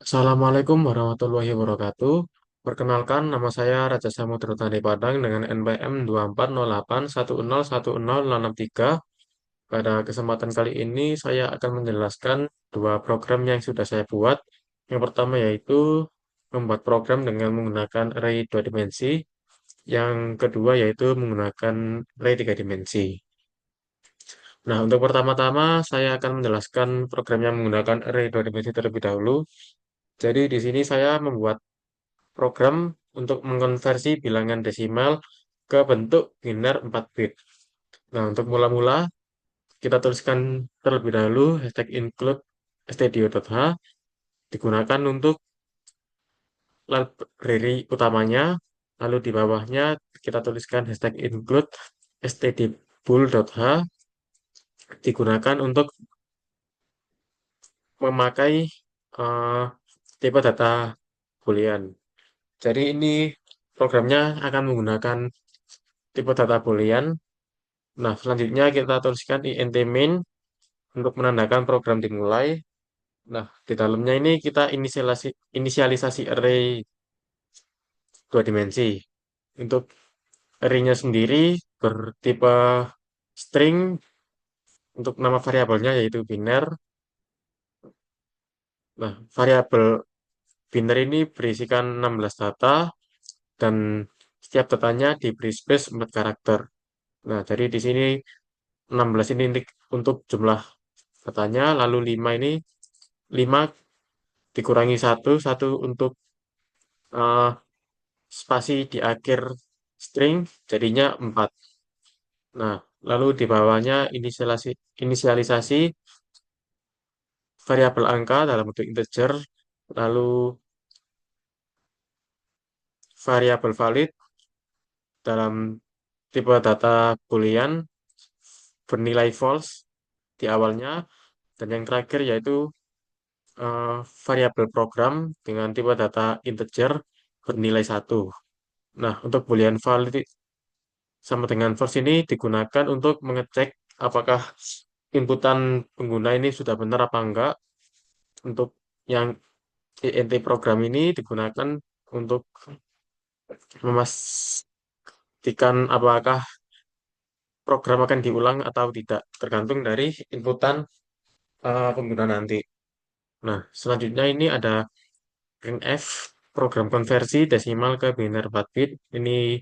Assalamualaikum warahmatullahi wabarakatuh. Perkenalkan, nama saya Raja Samudro Tani Padang dengan NPM 2408101063. Pada kesempatan kali ini, saya akan menjelaskan dua program yang sudah saya buat. Yang pertama yaitu membuat program dengan menggunakan array dua dimensi. Yang kedua yaitu menggunakan array tiga dimensi. Nah, untuk pertama-tama, saya akan menjelaskan program yang menggunakan array dua dimensi terlebih dahulu. Jadi di sini saya membuat program untuk mengkonversi bilangan desimal ke bentuk biner 4 bit. Nah, untuk mula-mula kita tuliskan terlebih dahulu hashtag include stdio.h digunakan untuk library utamanya, lalu di bawahnya kita tuliskan hashtag include stdbool.h digunakan untuk memakai eh, tipe data boolean. Jadi ini programnya akan menggunakan tipe data boolean. Nah, selanjutnya kita tuliskan int main untuk menandakan program dimulai. Nah, di dalamnya ini kita inisialisasi array dua dimensi. Untuk array-nya sendiri bertipe string, untuk nama variabelnya yaitu biner. Nah, variabel biner ini berisikan 16 data dan setiap datanya diberi space 4 karakter. Nah, jadi di sini 16 ini untuk jumlah datanya, lalu 5 ini 5 dikurangi satu untuk eh, spasi di akhir string jadinya 4. Nah, lalu di bawahnya inisialisasi variabel angka dalam bentuk integer, lalu variabel valid dalam tipe data boolean bernilai false di awalnya, dan yang terakhir yaitu eh, variabel program dengan tipe data integer bernilai satu. Nah, untuk boolean valid sama dengan false ini digunakan untuk mengecek apakah inputan pengguna ini sudah benar apa enggak. Untuk yang INT program ini digunakan untuk memastikan apakah program akan diulang atau tidak, tergantung dari inputan pengguna nanti. Nah, selanjutnya ini ada printf, program konversi desimal ke biner 4 bit. Ini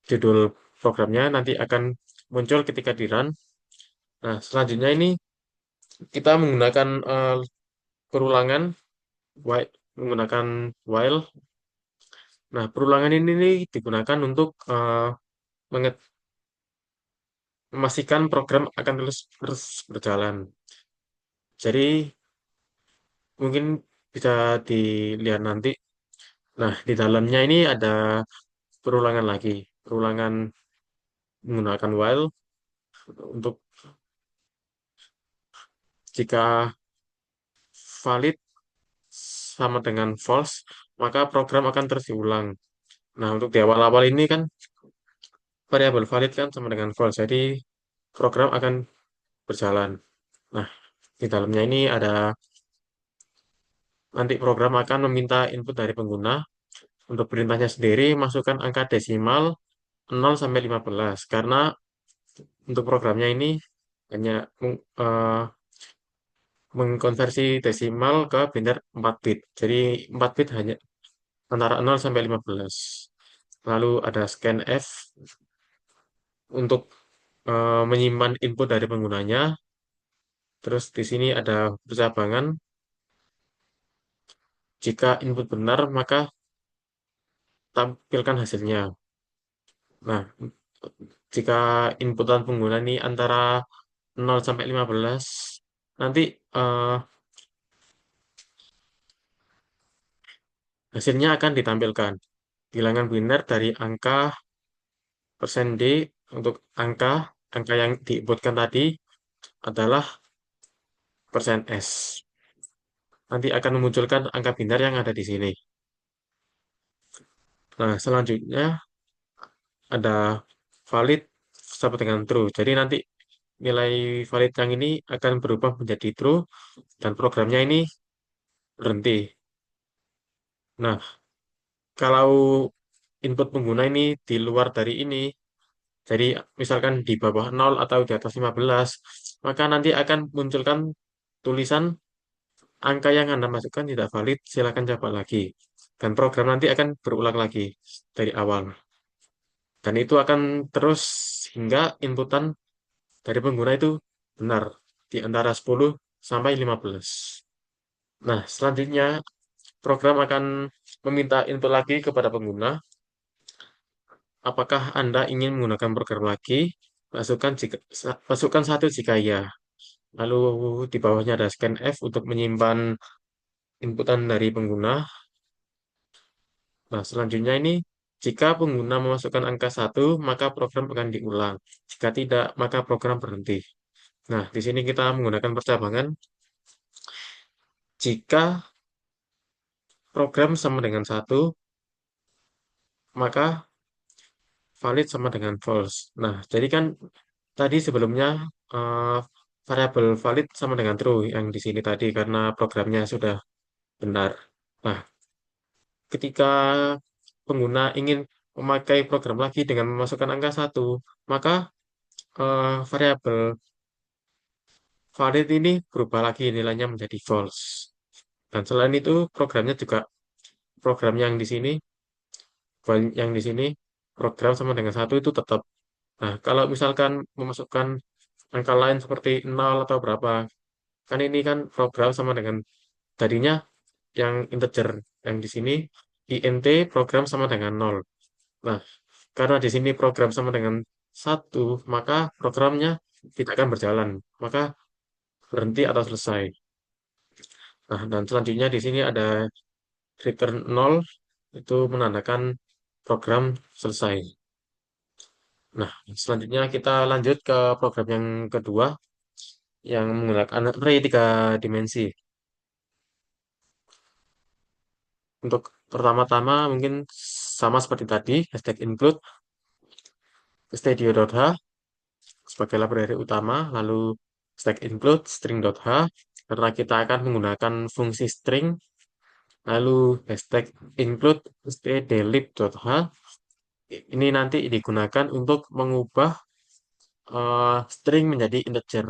judul programnya nanti akan muncul ketika di run. Nah, selanjutnya ini kita menggunakan perulangan menggunakan while. Nah, perulangan ini nih digunakan untuk memastikan program akan terus berjalan. Jadi mungkin bisa dilihat nanti. Nah, di dalamnya ini ada perulangan lagi. Perulangan menggunakan while untuk jika valid sama dengan false, maka program akan terus diulang. Nah, untuk di awal-awal ini kan variabel valid kan sama dengan false. Jadi program akan berjalan. Nah, di dalamnya ini ada nanti program akan meminta input dari pengguna. Untuk perintahnya sendiri, masukkan angka desimal 0 sampai 15 karena untuk programnya ini hanya mengkonversi desimal ke biner 4 bit. Jadi 4 bit hanya antara 0 sampai 15. Lalu ada scanf untuk menyimpan input dari penggunanya. Terus di sini ada percabangan. Jika input benar, maka tampilkan hasilnya. Nah, jika inputan pengguna ini antara 0 sampai 15, nanti eh, hasilnya akan ditampilkan. Bilangan biner dari angka persen %D untuk angka yang diinputkan tadi adalah persen %S. Nanti akan memunculkan angka biner yang ada di sini. Nah, selanjutnya ada valid sama dengan true. Jadi nanti nilai valid yang ini akan berubah menjadi true dan programnya ini berhenti. Nah, kalau input pengguna ini di luar dari ini, jadi misalkan di bawah 0 atau di atas 15, maka nanti akan munculkan tulisan angka yang Anda masukkan tidak valid, silakan coba lagi. Dan program nanti akan berulang lagi dari awal. Dan itu akan terus hingga inputan dari pengguna itu benar di antara 10 sampai 15. Nah, selanjutnya program akan meminta input lagi kepada pengguna. Apakah Anda ingin menggunakan program lagi? Masukkan satu jika ya. Lalu di bawahnya ada scan F untuk menyimpan inputan dari pengguna. Nah, selanjutnya ini, jika pengguna memasukkan angka satu, maka program akan diulang. Jika tidak, maka program berhenti. Nah, di sini kita menggunakan percabangan. Jika program sama dengan satu, maka valid sama dengan false. Nah, jadi kan tadi sebelumnya eh, variabel valid sama dengan true yang di sini tadi karena programnya sudah benar. Nah, ketika pengguna ingin memakai program lagi dengan memasukkan angka satu, maka variabel valid ini berubah lagi nilainya menjadi false. Dan selain itu, programnya juga program yang di sini program sama dengan satu itu tetap. Nah, kalau misalkan memasukkan angka lain seperti 0 atau berapa, kan ini kan program sama dengan tadinya yang integer yang di sini int program sama dengan 0. Nah, karena di sini program sama dengan satu, maka programnya tidak akan berjalan, maka berhenti atau selesai. Nah, dan selanjutnya di sini ada return 0, itu menandakan program selesai. Nah, selanjutnya kita lanjut ke program yang kedua, yang menggunakan array tiga dimensi. Untuk pertama-tama mungkin sama seperti tadi, hashtag include stadio.h sebagai library utama, lalu stack include string.h, karena kita akan menggunakan fungsi string, lalu hashtag include stdlib.h, ini nanti digunakan untuk mengubah string menjadi integer,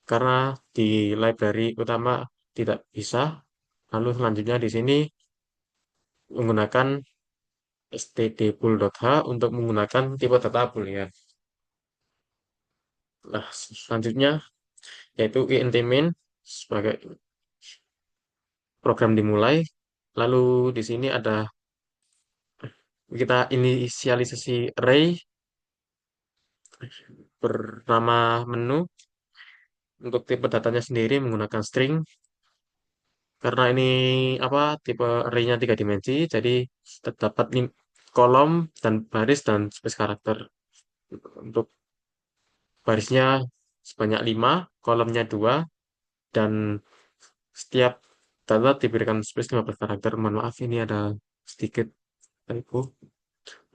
karena di library utama tidak bisa. Lalu selanjutnya di sini menggunakan stdpool.h untuk menggunakan tipe data boolean. Nah, selanjutnya yaitu int main sebagai program dimulai. Lalu di sini ada kita inisialisasi array bernama menu untuk tipe datanya sendiri menggunakan string karena ini apa tipe array-nya tiga dimensi jadi terdapat kolom dan baris dan space karakter. Untuk barisnya sebanyak 5, kolomnya 2, dan setiap data diberikan space 15 karakter. Mohon maaf ini ada sedikit typo.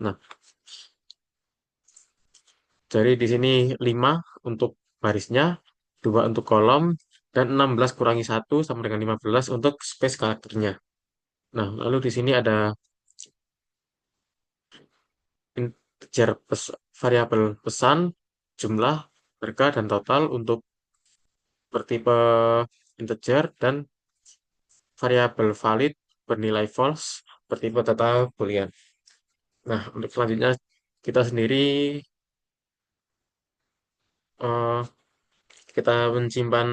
Nah, jadi di sini 5 untuk barisnya, 2 untuk kolom, dan 16 kurangi satu sama dengan 15 untuk space karakternya. Nah, lalu di sini ada integer variabel pesan, jumlah, harga, dan total untuk bertipe integer dan variabel valid bernilai false bertipe data boolean. Nah, untuk selanjutnya kita sendiri eh, kita menyimpan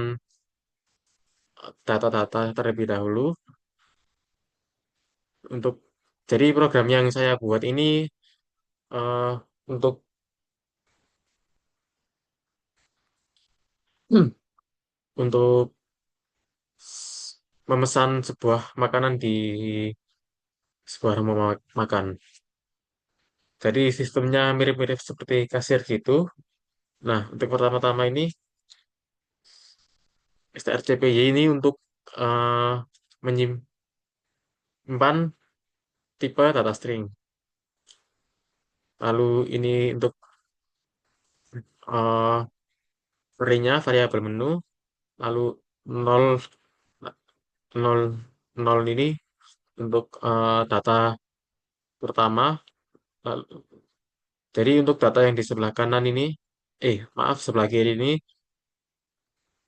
data-data terlebih dahulu untuk jadi program yang saya buat ini untuk untuk memesan sebuah makanan di sebuah rumah makan. Jadi sistemnya mirip-mirip seperti kasir gitu. Nah, untuk pertama-tama ini strcpy ini untuk eh, menyimpan tipe data string. Lalu ini untuk eh, array-nya variabel menu, lalu 0 0 0 ini untuk data pertama. Lalu- jadi untuk data yang di sebelah kanan ini, maaf sebelah kiri ini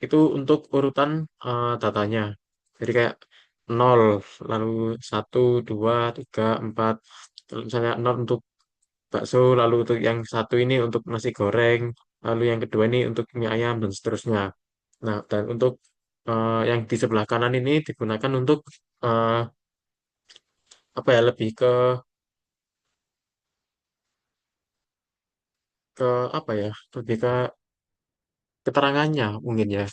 itu untuk urutan datanya. Jadi kayak nol, lalu satu, 2, 3, 4. Kalau misalnya nol untuk bakso, lalu untuk yang satu ini untuk nasi goreng, lalu yang kedua ini untuk mie ayam dan seterusnya. Nah, dan untuk yang di sebelah kanan ini digunakan untuk eh, apa ya, lebih ke apa ya, lebih ke keterangannya mungkin ya.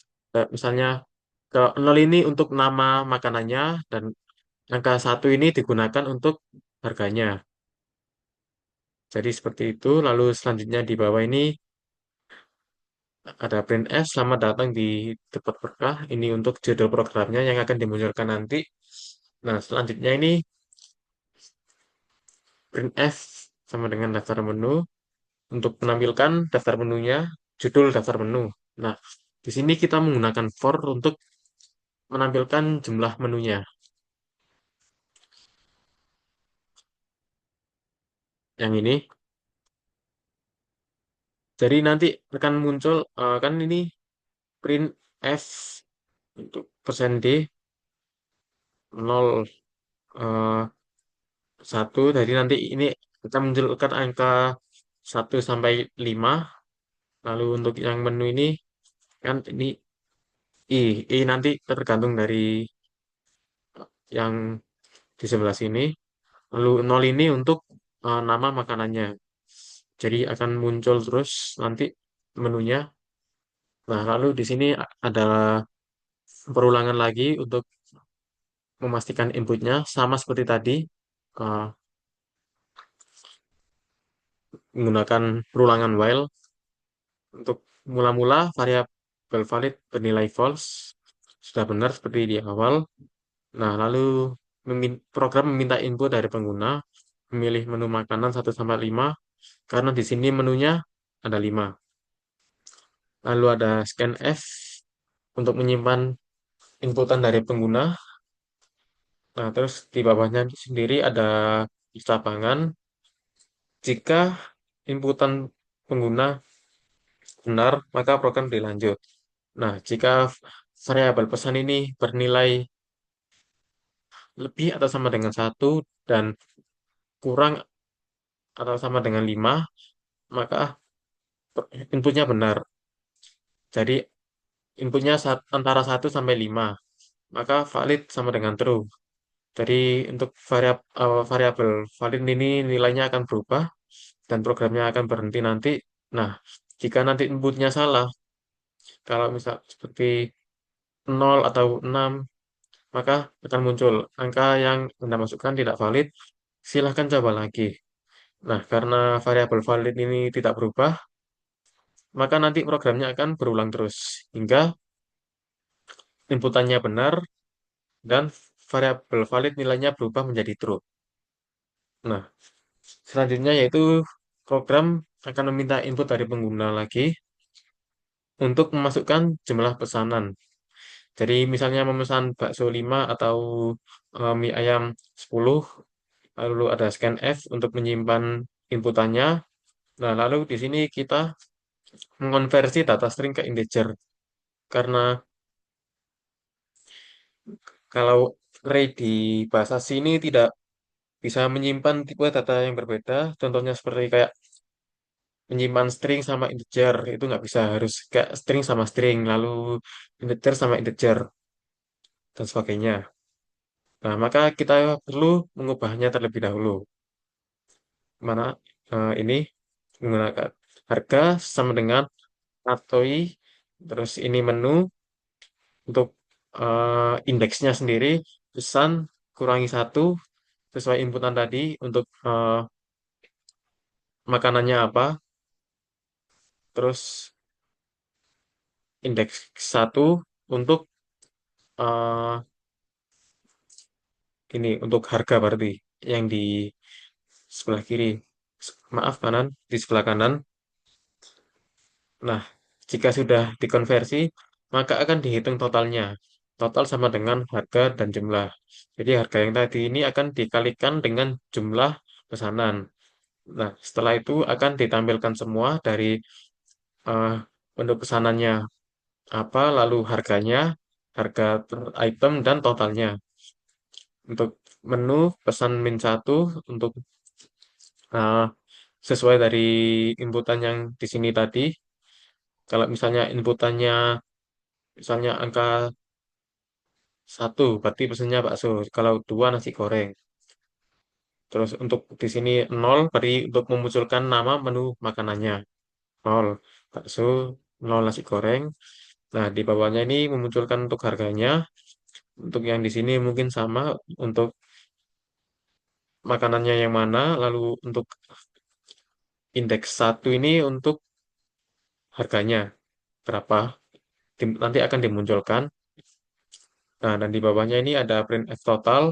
Misalnya ke nol ini untuk nama makanannya dan angka satu ini digunakan untuk harganya. Jadi seperti itu. Lalu selanjutnya di bawah ini ada print S, selamat datang di tempat berkah. Ini untuk judul programnya yang akan dimunculkan nanti. Nah, selanjutnya ini print F sama dengan daftar menu. Untuk menampilkan daftar menunya, judul daftar menu. Nah, di sini kita menggunakan for untuk menampilkan jumlah menunya. Yang ini. Jadi nanti akan muncul kan ini print F untuk persen D 0 1. Jadi nanti ini kita munculkan angka 1 sampai 5. Lalu untuk yang menu ini kan ini I nanti tergantung dari yang di sebelah sini. Lalu 0 ini untuk nama makanannya. Jadi akan muncul terus nanti menunya. Nah, lalu di sini ada perulangan lagi untuk memastikan inputnya sama seperti tadi, eh, menggunakan perulangan while. Untuk mula-mula variabel valid bernilai false, sudah benar seperti di awal. Nah, lalu program meminta input dari pengguna memilih menu makanan 1 sampai 5 karena di sini menunya ada 5. Lalu ada scanf untuk menyimpan inputan dari pengguna. Nah, terus di bawahnya sendiri ada cabangan. Jika inputan pengguna benar, maka program dilanjut. Nah, jika variabel pesan ini bernilai lebih atau sama dengan 1 dan kurang atau sama dengan 5, maka inputnya benar. Jadi inputnya antara 1 sampai 5, maka valid sama dengan true. Jadi untuk variabel valid ini nilainya akan berubah dan programnya akan berhenti nanti. Nah, jika nanti inputnya salah, kalau misal seperti 0 atau 6, maka akan muncul angka yang Anda masukkan tidak valid. Silahkan coba lagi. Nah, karena variabel valid ini tidak berubah, maka nanti programnya akan berulang terus hingga inputannya benar dan variabel valid nilainya berubah menjadi true. Nah, selanjutnya yaitu program akan meminta input dari pengguna lagi untuk memasukkan jumlah pesanan. Jadi misalnya memesan bakso 5 atau mie ayam 10, lalu ada scanf untuk menyimpan inputannya. Nah, lalu di sini kita mengonversi data string ke integer. Karena kalau array di bahasa sini tidak bisa menyimpan tipe data yang berbeda. Contohnya seperti kayak menyimpan string sama integer. Itu nggak bisa, harus kayak string sama string, lalu integer sama integer, dan sebagainya. Nah, maka kita perlu mengubahnya terlebih dahulu. Mana ini menggunakan harga sama dengan atoi, terus ini menu untuk indeksnya sendiri, pesan kurangi 1 sesuai inputan tadi untuk makanannya apa, terus indeks 1 untuk eh, ini untuk harga berarti yang di sebelah kiri. Maaf, kanan, di sebelah kanan. Nah, jika sudah dikonversi, maka akan dihitung totalnya. total sama dengan harga dan jumlah. Jadi harga yang tadi ini akan dikalikan dengan jumlah pesanan. Nah, setelah itu akan ditampilkan semua dari eh, untuk pesanannya apa, lalu harganya, harga per item, dan totalnya. Untuk menu pesan min satu untuk eh, sesuai dari inputan yang di sini tadi. Kalau misalnya inputannya misalnya angka satu, berarti pesannya bakso. Kalau dua nasi goreng. Terus untuk di sini nol, berarti untuk memunculkan nama menu makanannya. Nol bakso, nol nasi goreng. Nah, di bawahnya ini memunculkan untuk harganya. Untuk yang di sini mungkin sama untuk makanannya yang mana. Lalu untuk indeks satu ini untuk harganya berapa. Nanti akan dimunculkan. Nah, dan di bawahnya ini ada print F total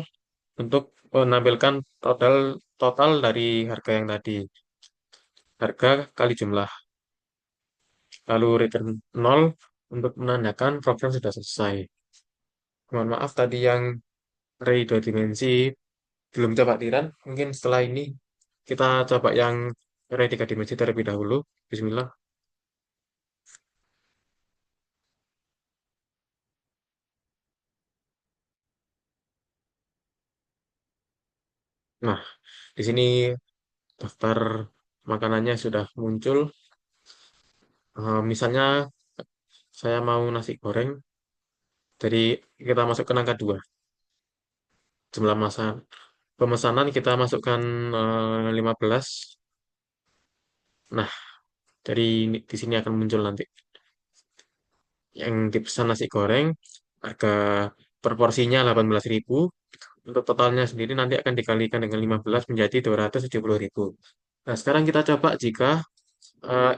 untuk menampilkan total total dari harga yang tadi. Harga kali jumlah. Lalu return 0 untuk menandakan program sudah selesai. Mohon maaf tadi yang Ray dua dimensi belum coba tiran. Mungkin setelah ini kita coba yang Ray tiga dimensi terlebih dahulu. Bismillah. Nah, di sini daftar makanannya sudah muncul. Misalnya saya mau nasi goreng, jadi kita masukkan angka 2. Jumlah masa pemesanan kita masukkan 15. Nah, dari di sini akan muncul nanti yang dipesan nasi goreng, harga per porsinya 18.000. Untuk totalnya sendiri nanti akan dikalikan dengan 15 menjadi 270.000. Nah, sekarang kita coba jika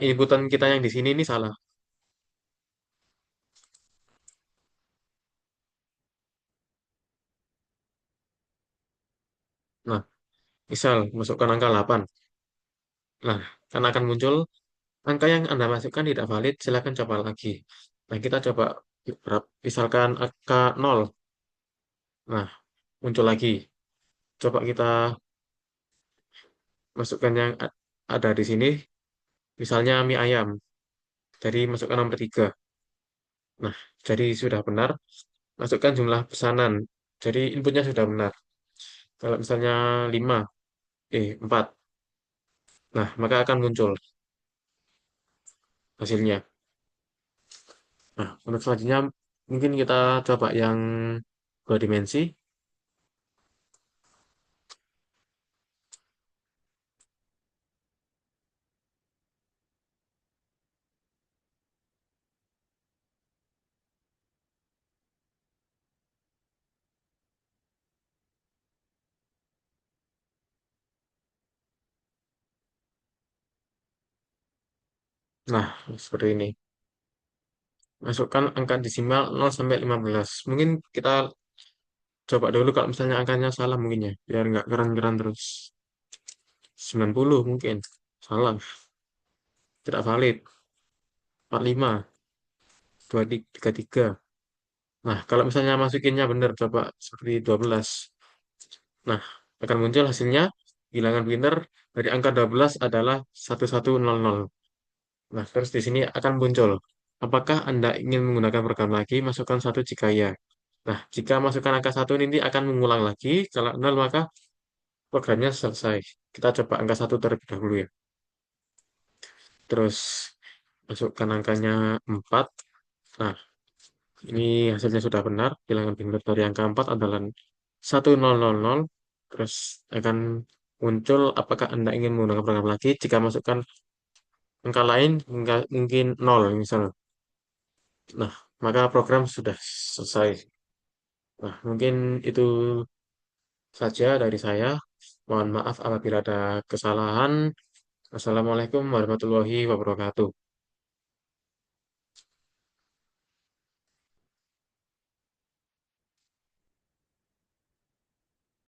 inputan kita yang di sini ini salah. Nah, misal masukkan angka 8. Nah, kan akan muncul angka yang Anda masukkan tidak valid, silakan coba lagi. Nah, kita coba misalkan angka 0. Nah, muncul lagi. Coba kita masukkan yang ada di sini, misalnya mie ayam. Jadi masukkan nomor 3. Nah, jadi sudah benar. Masukkan jumlah pesanan. Jadi inputnya sudah benar. Kalau misalnya 5, 4. Nah, maka akan muncul hasilnya. Nah, untuk selanjutnya mungkin kita coba yang dua dimensi. Nah, seperti ini. Masukkan angka desimal 0 sampai 15. Mungkin kita coba dulu kalau misalnya angkanya salah mungkin ya, biar nggak keren-keren terus. 90 mungkin. Salah, tidak valid. 45, 233. Nah, kalau misalnya masukinnya benar, coba seperti 12. Nah, akan muncul hasilnya bilangan pinter dari angka 12 adalah 1100. Nah, terus di sini akan muncul. Apakah Anda ingin menggunakan program lagi? Masukkan satu jika ya. Nah, jika masukkan angka satu ini akan mengulang lagi. Kalau nol maka programnya selesai. Kita coba angka satu terlebih dahulu ya. Terus masukkan angkanya 4. Nah, ini hasilnya sudah benar. Bilangan pintar dari angka 4 adalah 1000. Terus akan muncul apakah Anda ingin menggunakan program lagi. Jika masukkan angka lain, mungkin nol misal. Nah, maka program sudah selesai. Nah, mungkin itu saja dari saya. Mohon maaf apabila ada kesalahan. Assalamualaikum warahmatullahi wabarakatuh.